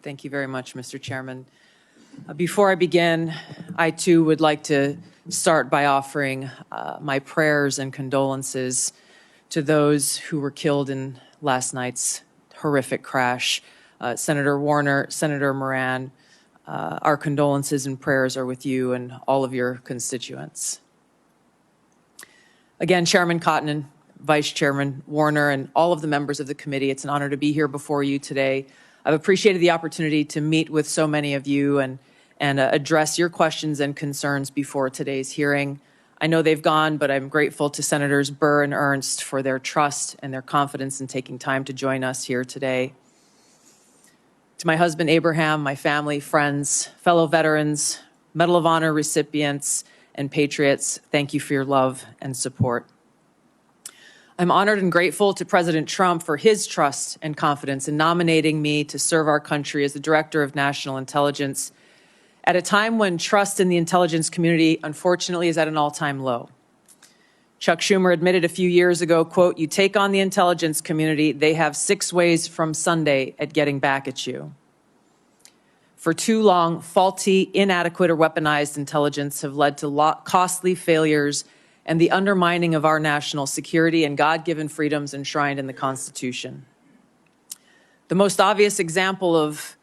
Thank you very much, Mr. Chairman. Before I begin, I too would like to start by offering my prayers and condolences to those who were killed in last night's horrific crash. Senator Warner, Senator Moran, our condolences and prayers are with you and all of your constituents. Again, Chairman Cotton, Vice Chairman Warner, and all of the members of the committee, it's an honor to be here before you today. I've appreciated the opportunity to meet with so many of you and address your questions and concerns before today's hearing. I know they've gone, but I'm grateful to Senators Burr and Ernst for their trust and their confidence in taking time to join us here today. To my husband, Abraham, my family, friends, fellow veterans, Medal of Honor recipients, and patriots, thank you for your love and support. I'm honored and grateful to President Trump for his trust and confidence in nominating me to serve our country as the Director of National Intelligence at a time when trust in the intelligence community, unfortunately, is at an all-time low. Chuck Schumer admitted a few years ago, quote, "You take on the intelligence community, they have 6 ways from Sunday at getting back at you." For too long, faulty, inadequate, or weaponized intelligence have led to costly failures and the undermining of our national security and God-given freedoms enshrined in the Constitution. The most obvious example of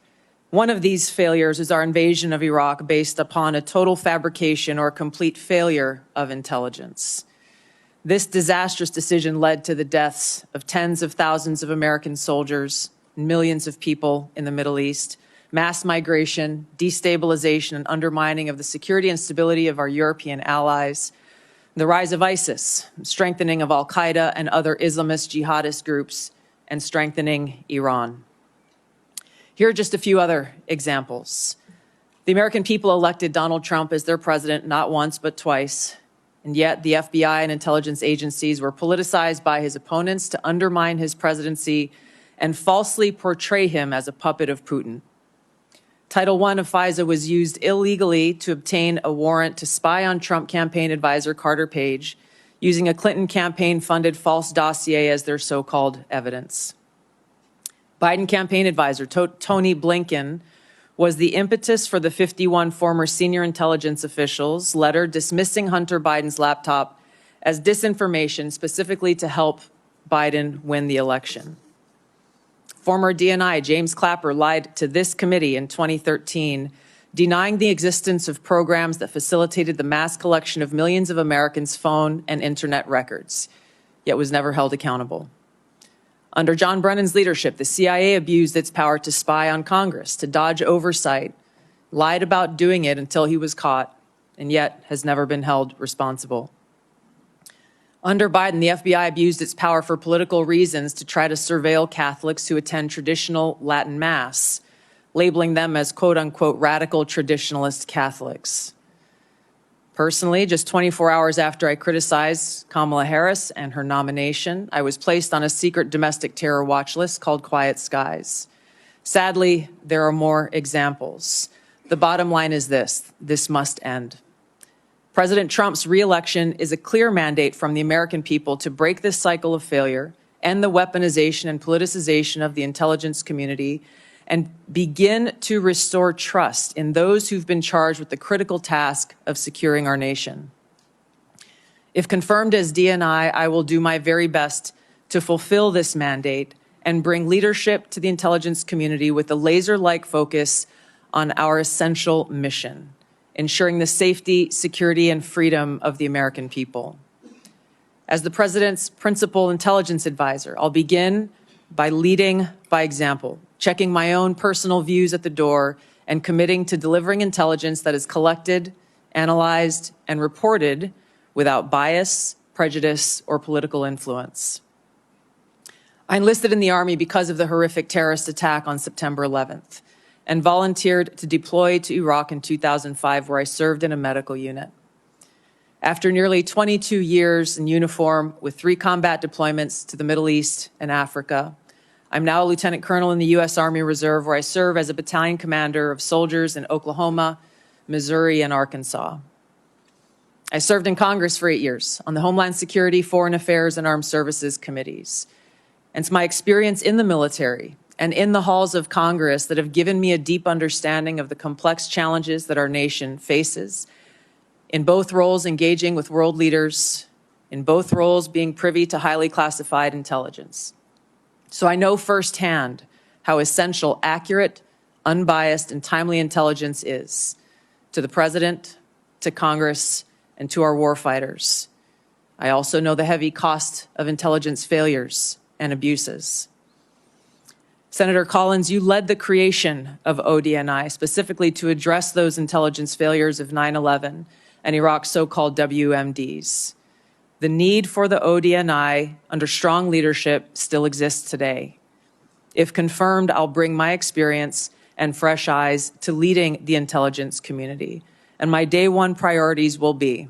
one of these failures is our invasion of Iraq based upon a total fabrication or complete failure of intelligence. This disastrous decision led to the deaths of tens of thousands of American soldiers, millions of people in the Middle East, mass migration, destabilization, and undermining of the security and stability of our European allies, the rise of ISIS, strengthening of al-Qaeda and other Islamist jihadist groups, and strengthening Iran. Here are just a few other examples. The American people elected Donald Trump as their president not once but twice, and yet the FBI and intelligence agencies were politicized by his opponents to undermine his presidency and falsely portray him as a puppet of Putin. Title I of FISA was used illegally to obtain a warrant to spy on Trump campaign advisor Carter Page, using a Clinton campaign-funded false dossier as their so-called evidence. Biden campaign advisor Tony Blinken was the impetus for the 51 former senior intelligence officials' letter dismissing Hunter Biden's laptop as disinformation specifically to help Biden win the election. Former DNI James Clapper lied to this committee in 2013, denying the existence of programs that facilitated the mass collection of millions of Americans' phone and internet records, yet was never held accountable. Under John Brennan's leadership, the CIA abused its power to spy on Congress, to dodge oversight, lied about doing it until he was caught, and yet has never been held responsible. Under Biden, the FBI abused its power for political reasons to try to surveil Catholics who attend traditional Latin Mass, labeling them as quote-unquote radical traditionalist Catholics. Personally, just 24 hours after I criticized Kamala Harris and her nomination, I was placed on a secret domestic terror watch list called Quiet Skies. Sadly, there are more examples. The bottom line is this must end. President Trump's re-election is a clear mandate from the American people to break this cycle of failure, end the weaponization and politicization of the intelligence community, and begin to restore trust in those who've been charged with the critical task of securing our nation. If confirmed as DNI, I will do my very best to fulfill this mandate and bring leadership to the intelligence community with a laser-like focus on our essential mission, ensuring the safety, security, and freedom of the American people. As the President's principal intelligence advisor, I'll begin by leading by example, checking my own personal views at the door, and committing to delivering intelligence that is collected, analyzed, and reported without bias, prejudice, or political influence. I enlisted in the Army because of the horrific terrorist attack on September 11th. And volunteered to deploy to Iraq in 2005, where I served in a medical unit. After nearly 22 years in uniform with 3 combat deployments to the Middle East and Africa, I'm now a lieutenant colonel in the U.S. Army Reserve, where I serve as a battalion commander of soldiers in Oklahoma, Missouri, and Arkansas. I served in Congress for 8 years on the Homeland Security, Foreign Affairs, and Armed Services committees. And it's my experience in the military and in the halls of Congress that have given me a deep understanding of the complex challenges that our nation faces, in both roles engaging with world leaders, in both roles being privy to highly classified intelligence. So I know firsthand how essential accurate, unbiased, and timely intelligence is to the President, to Congress, and to our warfighters. I also know the heavy cost of intelligence failures and abuses. Senator Collins, you led the creation of ODNI specifically to address those intelligence failures of 9/11 and Iraq's so-called WMDs. The need for the ODNI under strong leadership still exists today. If confirmed, I'll bring my experience and fresh eyes to leading the intelligence community. And my day one priorities will be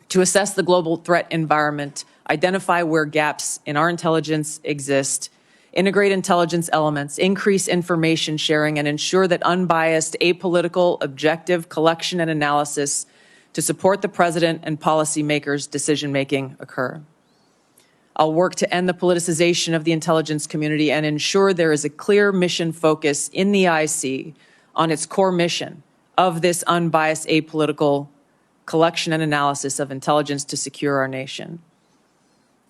to assess the global threat environment, identify where gaps in our intelligence exist, integrate intelligence elements, increase information sharing, and ensure that unbiased, apolitical, objective collection and analysis to support the President and policymakers' decision-making occur. I'll work to end the politicization of the intelligence community and ensure there is a clear mission focus in the IC on its core mission of this unbiased, apolitical collection and analysis of intelligence to secure our nation.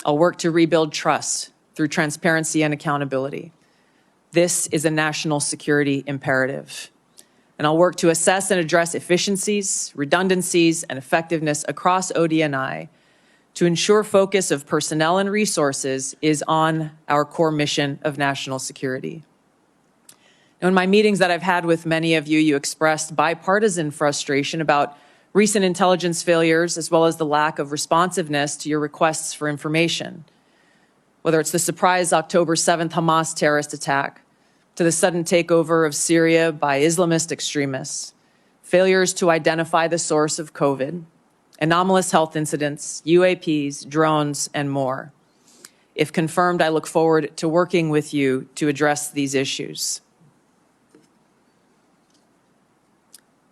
I'll work to rebuild trust through transparency and accountability. This is a national security imperative. And I'll work to assess and address efficiencies, redundancies, and effectiveness across ODNI to ensure focus of personnel and resources is on our core mission of national security. Now, in my meetings that I've had with many of you, you expressed bipartisan frustration about recent intelligence failures as well as the lack of responsiveness to your requests for information. Whether it's the surprise October 7th Hamas terrorist attack, to the sudden takeover of Syria by Islamist extremists, failures to identify the source of COVID, anomalous health incidents, UAPs, drones, and more. If confirmed, I look forward to working with you to address these issues.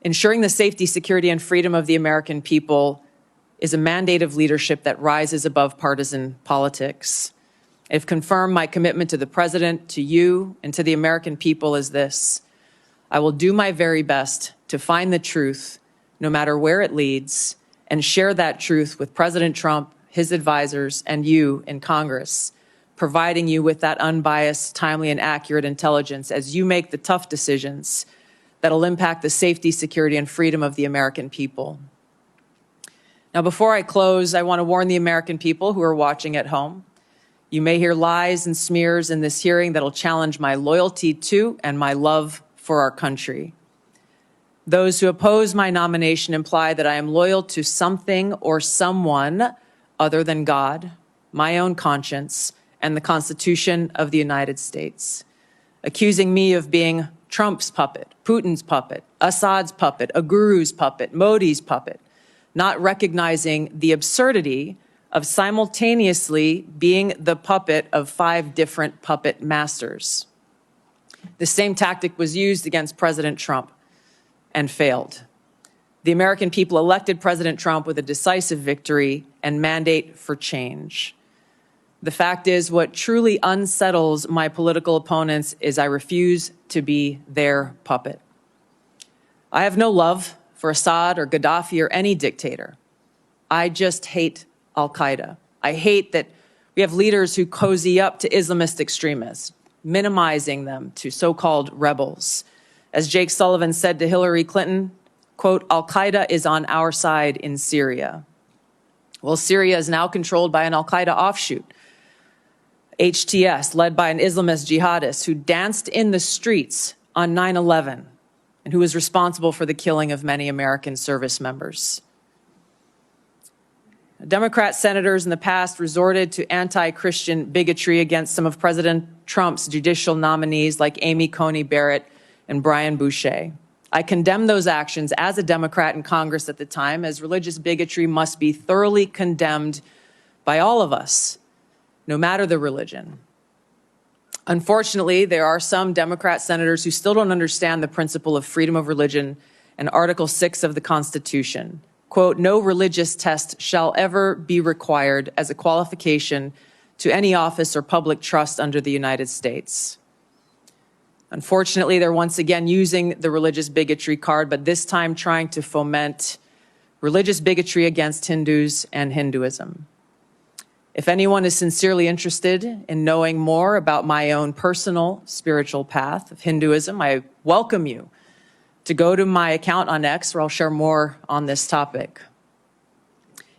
Ensuring the safety, security, and freedom of the American people is a mandate of leadership that rises above partisan politics. If confirmed, my commitment to the President, to you, and to the American people is this: I will do my very best to find the truth, no matter where it leads, and share that truth with President Trump, his advisors, and you in Congress, providing you with that unbiased, timely, and accurate intelligence as you make the tough decisions that'll impact the safety, security, and freedom of the American people. Now, before I close, I want to warn the American people who are watching at home. You may hear lies and smears in this hearing that'll challenge my loyalty to and my love for our country. Those who oppose my nomination imply that I am loyal to something or someone other than God, my own conscience, and the Constitution of the United States, accusing me of being Trump's puppet, Putin's puppet, Assad's puppet, a guru's puppet, Modi's puppet, not recognizing the absurdity of simultaneously being the puppet of 5 different puppet masters. The same tactic was used against President Trump and failed. The American people elected President Trump with a decisive victory and mandate for change. The fact is, what truly unsettles my political opponents is I refuse to be their puppet. I have no love for Assad or Gaddafi or any dictator. I just hate Al-Qaeda. I hate that we have leaders who cozy up to Islamist extremists, minimizing them to so-called rebels. As Jake Sullivan said to Hillary Clinton, quote, Al-Qaeda is on our side in Syria. Well, Syria is now controlled by an Al-Qaeda offshoot, HTS, led by an Islamist jihadist who danced in the streets on 9/11 and who was responsible for the killing of many American service members. Democrat senators in the past resorted to anti-Christian bigotry against some of President Trump's judicial nominees like Amy Coney Barrett and Brian Boucher. I condemn those actions as a Democrat in Congress at the time, as religious bigotry must be thoroughly condemned by all of us, no matter the religion. Unfortunately, there are some Democrat senators who still don't understand the principle of freedom of religion and Article 6 of the Constitution. Quote, no religious test shall ever be required as a qualification to any office or public trust under the United States. Unfortunately, they're once again using the religious bigotry card, but this time trying to foment religious bigotry against Hindus and Hinduism. If anyone is sincerely interested in knowing more about my own personal spiritual path of Hinduism, I welcome you to go to my account on X, where I'll share more on this topic.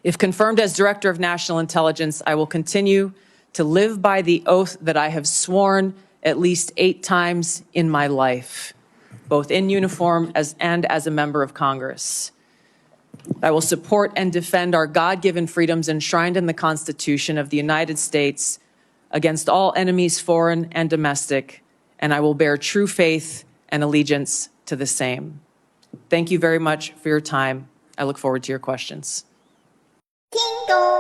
If confirmed as Director of National Intelligence, I will continue to live by the oath that I have sworn at least 8 times in my life, both in uniform and as a member of Congress. I will support and defend our God-given freedoms enshrined in the Constitution of the United States against all enemies, foreign and domestic, and I will bear true faith and allegiance to the same. Thank you very much for your time. I look forward to your questions. 听懂